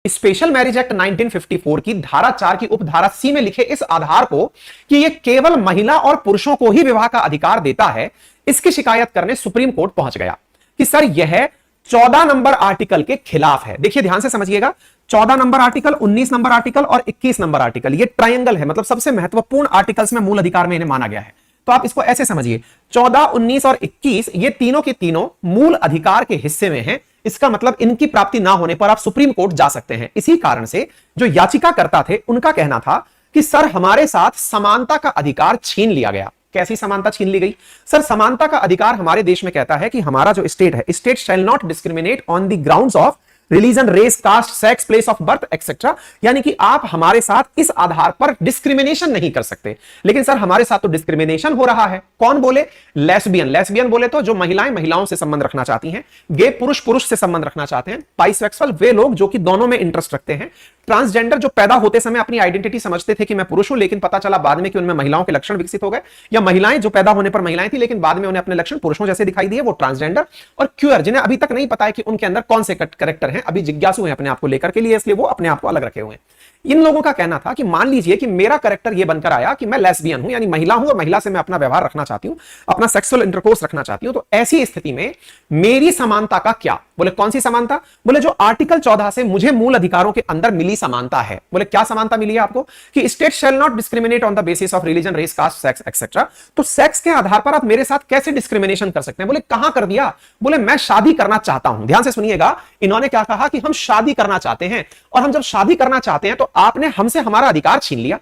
Special marriage act 1954 की धारा 4 की उपधारा सी में लिखे इस आधार को कि यह केवल महिला और पुरुषों को ही विवाह का अधिकार देता है, इसकी शिकायत करने सुप्रीम कोर्ट पहुंच गया कि सर यह 14 नंबर आर्टिकल के खिलाफ है। देखिए ध्यान से समझिएगा, 14 नंबर आर्टिकल, 19 नंबर आर्टिकल और 21 नंबर आर्टिकल, ये ट्रायंगल है, मतलब सबसे महत्वपूर्ण आर्टिकल्स में मूल अधिकार में इन्हें माना गया है। तो आप इसको ऐसे समझिए, 14, 19 और 21 ये तीनों के तीनों मूल अधिकार के हिस्से में हैं। इसका मतलब इनकी प्राप्ति ना होने पर आप सुप्रीम कोर्ट जा सकते हैं। इसी कारण से जो याचिका करता थे उनका कहना था कि सर हमारे साथ समानता का अधिकार छीन लिया गया। कैसी समानता छीन ली गई? सर समानता का अधिकार हमारे देश में कहता है कि हमारा जो स्टेट है, state shall not discriminate on the grounds of religion, race, caste, sex, place of birth etcetera, यानी कि आप हमारे साथ इस आधार पर डिस्क्रिमिनेशन नहीं कर सकते। लेकिन सर हमारे साथ तो डिस्क्रिमिनेशन हो रहा है। कौन बोले? लेस्बियन। लेस्बियन बोले तो जो महिलाएं महिलाओं से संबंध रखना चाहती हैं, गे पुरुष पुरुष से संबंध रखना चाहते हैं, बाइसेक्सुअल वे लोग जो कि दोनों में इंटरेस्ट रखते हैं, ट्रांसजेंडर जो पैदा होते समय अपनी आइडेंटिटी समझते थे कि मैं पुरुष हूं, लेकिन पता चला बाद में कि उनमें महिलाओं के लक्षण विकसित हो गए, या महिलाएं जो पैदा होने पर महिलाएं थी लेकिन बाद में उन्हें अपने लक्षण पुरुषों जैसे दिखाई दिए, वो ट्रांसजेंडर। और क्यूअर, जिन्हें अभी तक नहीं पता है कि उनके अंदर कौन से कैरेक्टर हैं, अभी जिज्ञासु हैं अपने आप को लेकर के लिए, इसलिए वो अपने आप को अलग रखे हुए हैं। इन लोगों का कहना था कि मान लीजिए कि मेरा कैरेक्टर ये बनकर आया कि मैं लेस्बियन हूं, यानी महिला हूं और महिला से मैं अपना व्यवहार रखना चाहती हूं, अपना सेक्सुअल इंटरकोर्स रखना चाहती हूं, तो ऐसी स्थिति में मेरी समानता का क्या? बोले कौन सी समानता? बोले जो आर्टिकल 14 से मुझे मूल अधिकारों के अंदर मिली समानता है। बोले क्या समानता मिली है आपको? कि state shall not discriminate on the basis of religion, race, caste, sex etcetera. तो सेक्स के आधार पर आप मेरे साथ कैसे डिस्क्रिमिनेशन कर सकते हैं? बोले कहां कर दिया? बोले मैं शादी करना चाहता हूं। ध्यान से सुनिएगा, इन्होंने क्या कहा कि हम शादी करना चाहते हैं, और हम जब शादी करना चाहते हैं तो आपने हमसे हमारा अधिकार छीन लिया।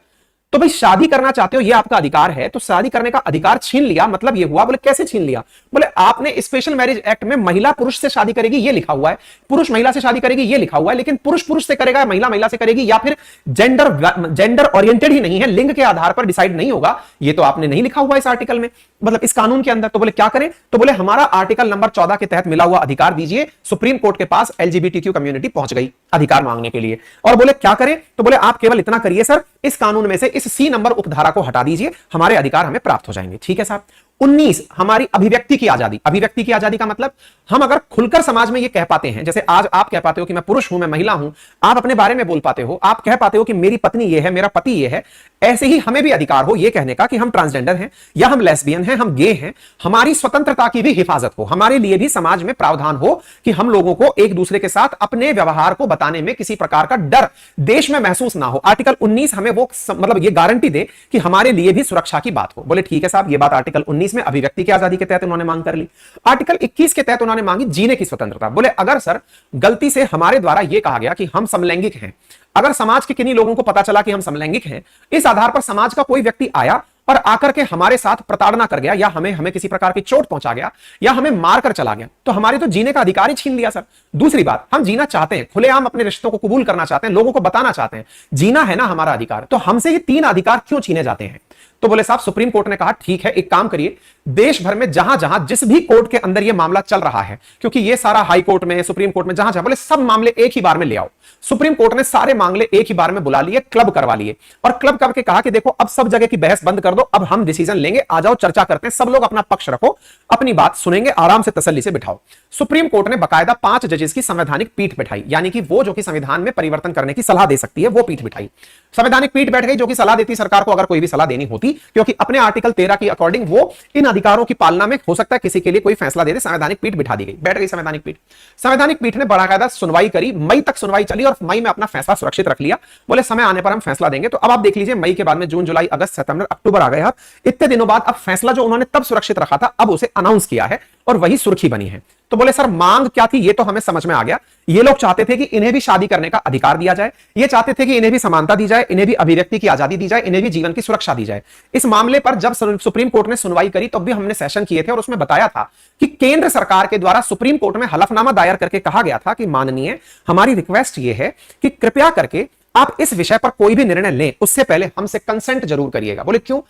तो भाई शादी करना चाहते हो, ये आपका अधिकार है, तो शादी करने का अधिकार छीन लिया, मतलब ये हुआ। बोले कैसे छीन लिया? बोले आपने स्पेशल मैरिज एक्ट में महिला पुरुष से शादी करेगी ये लिखा हुआ है, पुरुष महिला से शादी करेगी ये लिखा हुआ है, लेकिन पुरुष पुरुष से करेगा, महिला महिला से करेगी, या फिर जेंडर ओरिएंटेड ही नहीं है, लिंग के आधार पर डिसाइड नहीं होगा, ये तो आपने नहीं लिखा हुआ इस आर्टिकल में, मतलब इस कानून के अंदर। तो बोले क्या करें? तो बोले हमारा आर्टिकल नंबर 14 के तहत मिला हुआ अधिकार दीजिए। सुप्रीम कोर्ट के पास एलजीबीटीक्यू कम्युनिटी पहुंच गई अधिकार मांगने के लिए, और बोले क्या करें? तो बोले आप केवल इतना करिए सर, इस कानून में से इस सी नंबर उपधारा को हटा दीजिए, हमारे अधिकार हमें प्राप्त हो जाएंगे। ठीक है साहब। 19 हमारी अभिव्यक्ति की आजादी। अभिव्यक्ति की आजादी का मतलब हम अगर खुलकर समाज में ये कह पाते हैं, जैसे आज आप कह पाते हो कि मैं पुरुष हूं, मैं महिला हूं, आप अपने बारे में बोल पाते हो, आप कह पाते हो कि मेरी पत्नी ये है, मेरा पति ये है, ऐसे ही हमें भी अधिकार हो ये कहने का कि हम ट्रांसजेंडर हैं, या हम लेस्बियन हैं, हम गे हैं। हमारी स्वतंत्रता की भी हिफाजत हो, हमारे लिए भी समाज में प्रावधान हो कि हम लोगों को एक दूसरे के साथ अपने व्यवहार को बताने में किसी प्रकार का डर देश में महसूस ना हो। आर्टिकल 19 हमें वो मतलब ये गारंटी दे कि हमारे लिए भी सुरक्षा की बात हो। बोले ठीक है साहब, ये बात आर्टिकल 19 में अभिव्यक्ति की आजादी के तहत उन्होंने मांग कर ली। आर्टिकल 21 के तहत उन्होंने मांगी जीने की स्वतंत्रता। बोले अगर सर गलती से हमारे द्वारा यह कहा गया कि हम समलैंगिक हैं, अगर समाज के किन्हीं लोगों को पता चला कि हम समलैंगिक हैं, इस आधार पर समाज का कोई व्यक्ति आया और आकर के हमारे साथ प्रताड़ना कर गया, या हमें किसी प्रकार की चोट पहुंचा गया, या हमें मारकर चला गया, तो हमारे तो जीने का अधिकार ही छीन लिया सर। दूसरी बात, हम जीना चाहते हैं, खुलेआम अपने रिश्तों को कबूल करना चाहते हैं, लोगों को बताना चाहते हैं, जीना है ना हमारा अधिकार, तो हमसे ये 3 अधिकार क्यों छीने जाते हैं? तो बोले साहब सुप्रीम कोर्ट ने कहा ठीक है, एक काम करिए, देश भर में जहां जहां जिस भी कोर्ट के अंदर ये मामला चल रहा है, क्योंकि ये सारा हाई कोर्ट में, सुप्रीम कोर्ट में, जहां जहां, बोले सब मामले एक ही बार में ले आओ। सुप्रीम कोर्ट ने सारे मामले एक ही बार में बुला लिए, क्लब करवा लिए, और क्लब करके कहा कि देखो अब सब जगह की बहस बंद कर दो, अब हम डिसीजन लेंगे, आ जाओ चर्चा करते हैं, सब लोग अपना पक्ष रखो, अपनी बात सुनेंगे, आराम से तसल्ली से बिठाओ। सुप्रीम कोर्ट ने बाकायदा 5 जजेस की संवैधानिक पीठ बिठाई, यानी कि वो जो कि संविधान में परिवर्तन करने की सलाह दे सकती है, वो पीठ बिठाई। संवैधानिक पीठ बैठ गई जो कि सलाह देती सरकार को, अगर कोई भी सलाह देनी होती, क्योंकि अपने आर्टिकल 13 के अकॉर्डिंग वो इन अधिकारों की पालना में हो सकता है किसी के लिए कोई फैसला दे दे। संवैधानिक पीठ बिठा दी गई, बैठ गई संवैधानिक पीठ। संवैधानिक पीठ ने बाकायदा सुनवाई करी, मई तक सुनवाई चली, और मई में अपना फैसला सुरक्षित रख लिया। बोले समय आने पर हम फैसला देंगे। तो अब आप देख लीजिए, मई के बाद में जून, जुलाई, अगस्त, सितंबर, अक्टूबर आ गए, इतने दिनों बाद अब फैसला जो उन्होंने तब सुरक्षित रखा था, अब उसे अनाउंस किया है, और वही सुर्खी बनी है। तो बोले सर मांग क्या थी, ये तो हमें समझ में आ गया। ये लोग चाहते थे कि इन्हें भी शादी करने का अधिकार दिया जाए, ये चाहते थे कि इन्हें भी समानता दी जाए, इन्हें भी अभिव्यक्ति की आजादी दी जाए, इन्हें भी जीवन की सुरक्षा दी जाए। इस मामले पर जब सुप्रीम कोर्ट ने सुनवाई करी, तब भी हमने सेशन किए थे, और उसमें बताया था कि केंद्र सरकार के द्वारा सुप्रीम कोर्ट में हलफनामा दायर करके कहा गया था कि माननीय, हमारी रिक्वेस्ट ये है कि कृपया करके आप इस विषय पर कोई भी निर्णय लें, उससे पहले हमसे कंसेंट जरूर करिएगा। बोले क्यों?